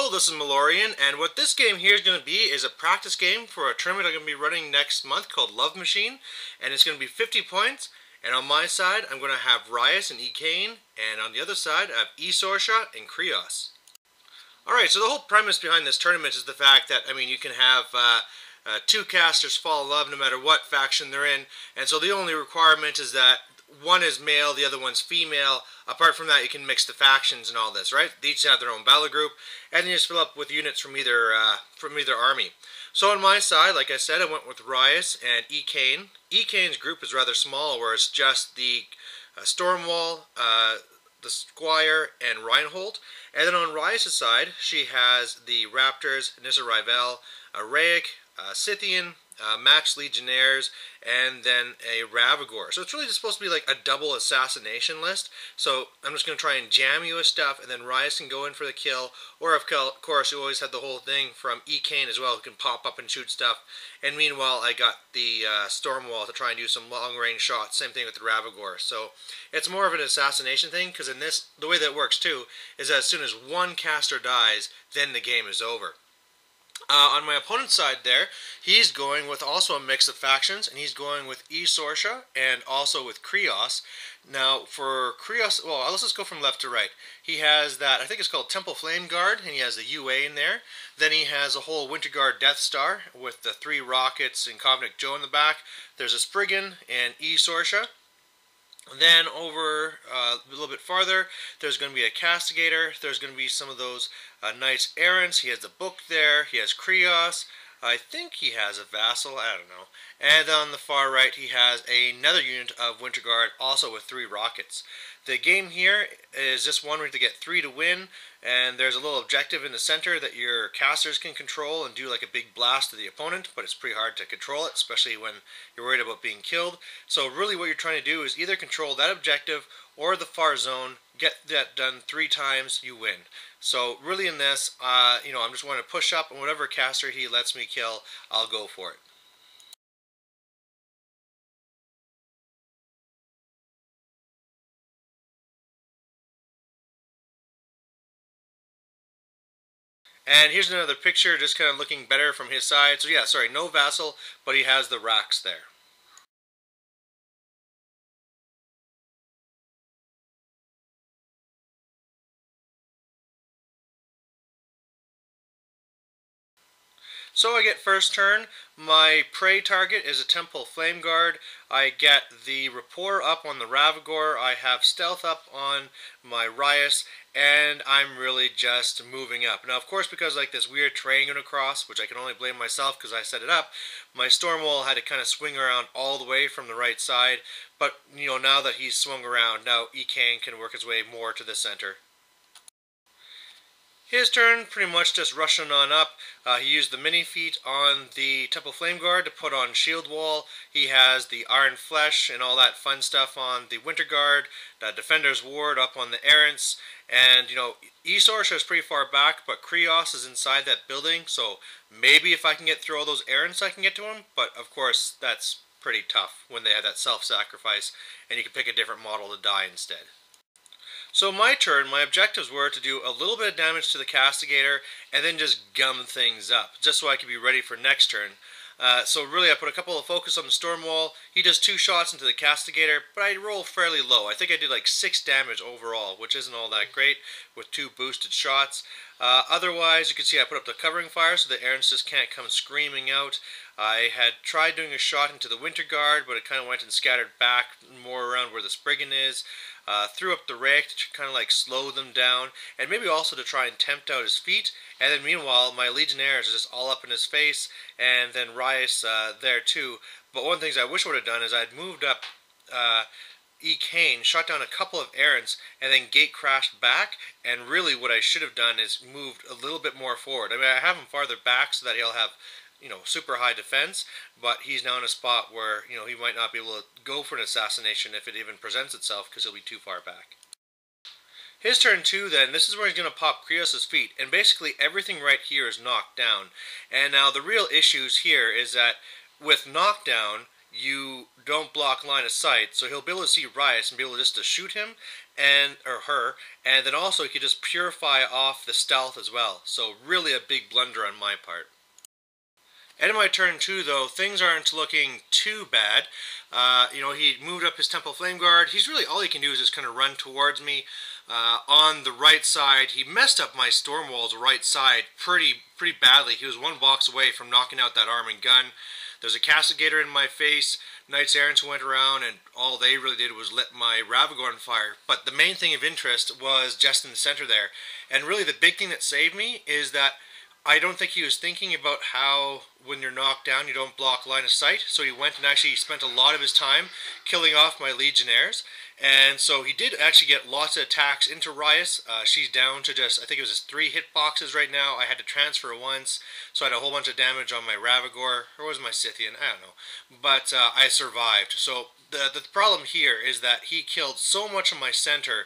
Hello, this is Malorian, and what this game here is going to be is a practice game for a tournament I'm going to be running next month called Lovemachine, and it's going to be 50 points, and on my side I'm going to have Rias and Ekane, and on the other side I have Esorsha and Krios. Alright, so the whole premise behind this tournament is the fact that, you can have two casters fall in love no matter what faction they're in, and so the only requirement is that one is male, the other one's female. Apart from that, you can mix the factions and all this, right? They each have their own battle group, and you just fill up with units from either army. So on my side, like I said, I went with Rias and Ekane. Ekane's group is rather small, where it's just the Stormwall, the Squire, and Reinhold. And then on Rias' side, she has the Raptors, Nissa Rivel, Raic, Scythian, Max Legionnaires, and then a Ravagore. So it's really just supposed to be like a double assassination list. So I'm just going to try and jam you with stuff, and then Rias can go in for the kill. Or of course, you always had the whole thing from Ekane as well, who can pop up and shoot stuff. And meanwhile, I got the Stormwall to try and do some long-range shots. Same thing with the Ravagore. So it's more of an assassination thing, because in this, the way that works too, is that as soon as one caster dies, then the game is over. On my opponent's side there, he's going with also a mix of factions, and he's going with Esorsha and also with Krios. Now, for Krios, well, let's just go from left to right. He has that, I think it's called Temple Flame Guard, and he has the UA in there. Then he has a whole Winter Guard Death Star with the 3 rockets and Covenant Joe in the back. There's a Spriggan and Esorsha. Then over a little bit farther, there's going to be a Castigator. There's going to be some of those Knights Errants. He has the book there. He has Krios. I think he has a Vassal. I don't know. And on the far right, he has another unit of Winter Guard, also with 3 rockets. The game here is just one where to get 3 to win, and there's a little objective in the center that your casters can control and do like a big blast to the opponent, but it's pretty hard to control it, especially when you're worried about being killed. So really what you're trying to do is either control that objective or the far zone, get that done 3 times, you win. So really in this, I'm just wanting to push up, and whatever caster he lets me kill, I'll go for it. And here's another picture, just kind of looking better from his side. So yeah, sorry, no Vassal, but he has the racks there. So I get first turn. My prey target is a Temple Flame Guard. I get the Rapport up on the Ravagore. I have Stealth up on my Rias, and I'm really just moving up. Now, of course, because like this weird terrain going across, which I can only blame myself because I set it up, my Stormwall had to kind of swing around all the way from the right side. But, now that he's swung around, now Ekane can work his way more to the center. His turn, pretty much just rushing on up. He used the mini feat on the Temple Flame Guard to put on Shield Wall. He has the Iron Flesh and all that fun stuff on the Winter Guard, the Defender's Ward up on the Errants, and, Esorsha is pretty far back, but Krios is inside that building, so maybe if I can get through all those Errants I can get to him, but of course that's pretty tough when they have that self-sacrifice, and you can pick a different model to die instead. So my turn, my objectives were to do a little bit of damage to the Castigator and then just gum things up, just so I could be ready for next turn. So really I put a couple of focus on the Stormwall. He does 2 shots into the Castigator, but I roll fairly low. I think I did like 6 damage overall, which isn't all that great with 2 boosted shots. Otherwise, you can see I put up the covering fire so the Errants just can't come screaming out. I had tried doing a shot into the Winter Guard, but it kind of went and scattered back more around where the Spriggan is. Threw up the Rake to kind of like slow them down, and maybe also to try and tempt out his feet. And then meanwhile, my Legionnaires are just all up in his face, and then Rias there too. But one of the things I wish I would have done is I'd moved up Ekane, shot down a couple of Errants, and then gate crashed back. And really what I should have done is moved a little bit more forward. I have him farther back so that he'll have super high defense, but he's now in a spot where, he might not be able to go for an assassination if it even presents itself because he'll be too far back. His turn 2 then, this is where he's going to pop Krios' feet, and basically everything right here is knocked down. And now the real issues here is that with knockdown, you don't block line of sight, so he'll be able to see Rice and be able just to shoot him or her, and then also he could just purify off the stealth as well. So really a big blunder on my part. And in my turn 2, though, things aren't looking too bad. He moved up his Temple Flame Guard. He's really, all he can do is just kind of run towards me. On the right side, he messed up my Storm Wall's right side pretty badly. He was 1 box away from knocking out that arm and gun. There's a Castigator in my face. Knights Errant went around, and all they really did was lit my Ravagore on fire. But the main thing of interest was just in the center there. And really the big thing that saved me is that I don't think he was thinking about how when you're knocked down you don't block line of sight. So he went and actually spent a lot of his time killing off my Legionnaires. And so he did actually get lots of attacks into Rias. She's down to just, I think it was just 3 hitboxes right now. I had to transfer once, so I had a whole bunch of damage on my Ravagore. Or was my Scythian? I don't know. But I survived. So the problem here is that he killed so much of my center,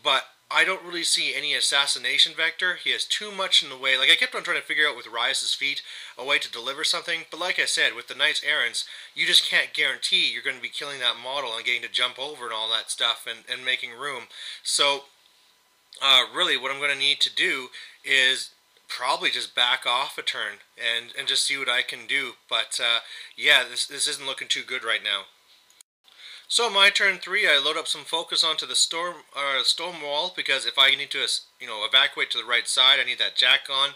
but I don't really see any assassination vector. He has too much in the way. Like, I kept on trying to figure out with Rias's feet a way to deliver something, but like I said, with the Knights Errants, you just can't guarantee you're going to be killing that model and getting to jump over and all that stuff and making room. So, really, what I'm going to need to do is probably just back off a turn and just see what I can do. But, yeah, this isn't looking too good right now. So my turn 3, I load up some focus onto the storm wall, because if I need to evacuate to the right side, I need that jack on.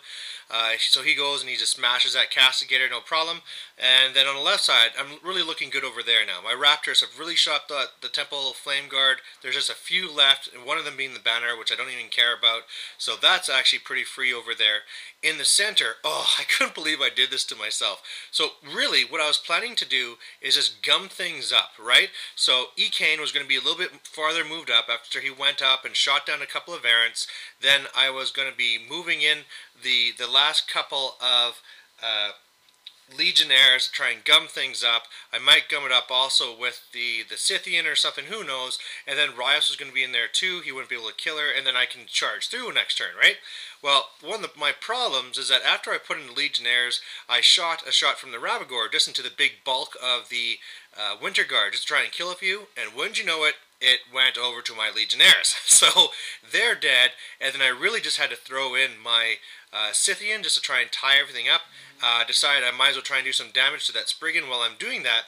So he goes and he just smashes that Castigator, no problem. And then on the left side, I'm really looking good over there now. My Raptors have really shot the Temple Flame Guard. There's just a few left, and one of them being the banner, which I don't even care about. So that's actually pretty free over there. In the center, oh, I couldn't believe I did this to myself. So really, what I was planning to do is just gum things up, right? So Ekane was going to be a little bit farther moved up after he went up and shot down a couple of Errants. Then I was going to be moving in the last couple of Legionnaires to try and gum things up. I might gum it up also with the Scythian or something, who knows. And then Rias was going to be in there too. He wouldn't be able to kill her, and then I can charge through next turn, right? Well, one of my problems is that after I put in the Legionnaires, I shot a shot from the Ravagore just into the big bulk of the Winter Guard just to try and kill a few, and wouldn't you know it, it went over to my Legionnaires. So they're dead, and then I really just had to throw in my Scythian just to try and tie everything up. Decided I might as well try and do some damage to that Spriggan while I'm doing that.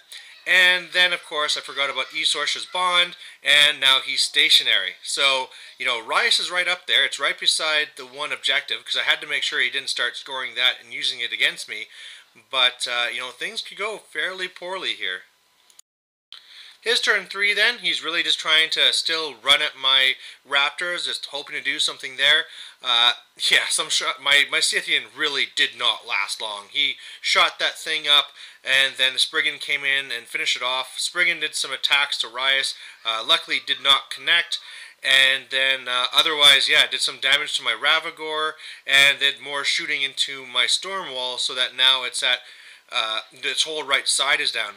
And then, of course, I forgot about Esorsha's Bond, and now he's stationary. So, Rias is right up there. It's right beside the one objective, because I had to make sure he didn't start scoring that and using it against me. But, things could go fairly poorly here. His turn 3 then, he's really just trying to still run at my Raptors, just hoping to do something there. Yeah, some shot. My Scythian really did not last long. He shot that thing up, and then Spriggan came in and finished it off. Spriggan did some attacks to Rias, luckily did not connect, and then otherwise, yeah, did some damage to my Ravagore, and did more shooting into my Storm Wall, so that now it's at, its whole right side is down.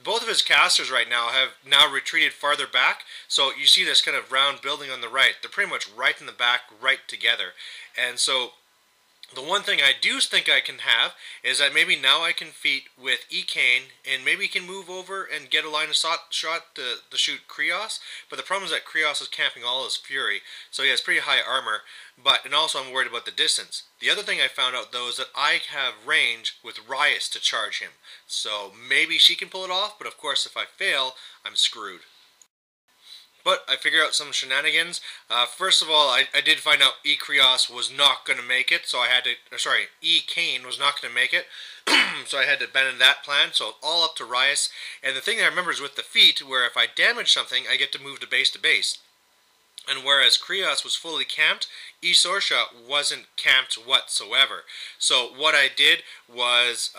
Both of his casters right now have now retreated farther back, so you see this kind of round building on the right. They're pretty much right in the back, right together. And so the one thing I do think I can have is that maybe now I can feat with Ekane, and maybe he can move over and get a line of shot to shoot Krios. But the problem is that Krios is camping all his fury, so he has pretty high armor. And also I'm worried about the distance. The other thing I found out, though, is that I have range with Rias to charge him. So maybe she can pull it off, but of course if I fail, I'm screwed. But I figured out some shenanigans. First of all, I did find out Ekrios was not going to make it, so I had to, Ekane was not going to make it, so I had to abandon that plan, so all up to Rias. And the thing that I remember is with the feat, where if I damage something, I get to move to base. And whereas Krios was fully camped, Esorsha wasn't camped whatsoever. So what I did was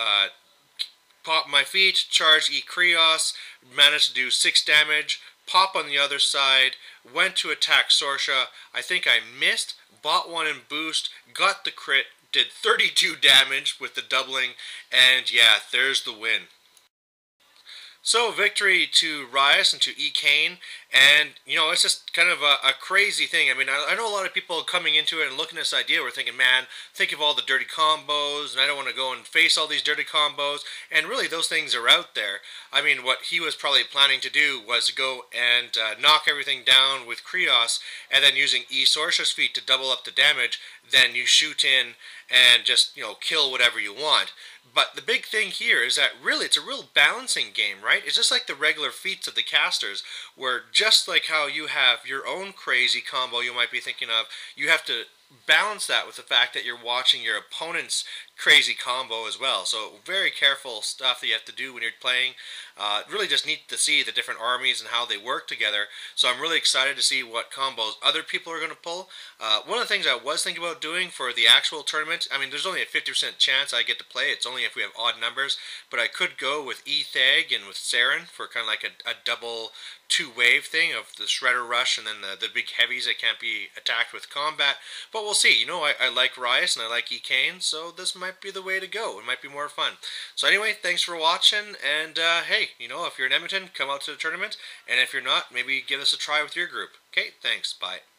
pop my feet, charge Krios, managed to do 6 damage, pop on the other side, went to attack Sorsha. I think I missed, bought one in boost, got the crit, did 32 damage with the doubling, and yeah, there's the win. So victory to Rias and to E. Kane, and it's just kind of a crazy thing. I mean, I know a lot of people coming into it and looking at this idea were thinking, man, think of all the dirty combos, and I don't want to go and face all these dirty combos, and really those things are out there. I mean, what he was probably planning to do was to go and knock everything down with Krios, and then using E. Sorcerer's Feet to double up the damage, then you shoot in and just, kill whatever you want. But the big thing here is that really it's a real balancing game, right? It's just like the regular feats of the casters, where just like how you have your own crazy combo you might be thinking of, you have to balance that with the fact that you're watching your opponent's crazy combo as well. So very careful stuff that you have to do when you're playing. Really just neat to see the different armies and how they work together. So I'm really excited to see what combos other people are going to pull. One of the things I was thinking about doing for the actual tournament, I mean, there's only a 50% chance I get to play. It's only if we have odd numbers. But I could go with Ethag and with Saren for kind of like a double two-wave thing of the Shredder Rush and then the big heavies that can't be attacked with combat. But we'll see. I like Rias and I like E. Kane, so this might be the way to go. It might be more fun. So anyway, thanks for watching, and hey, if you're in Edmonton, come out to the tournament, and if you're not, maybe give us a try with your group. Okay, thanks. Bye.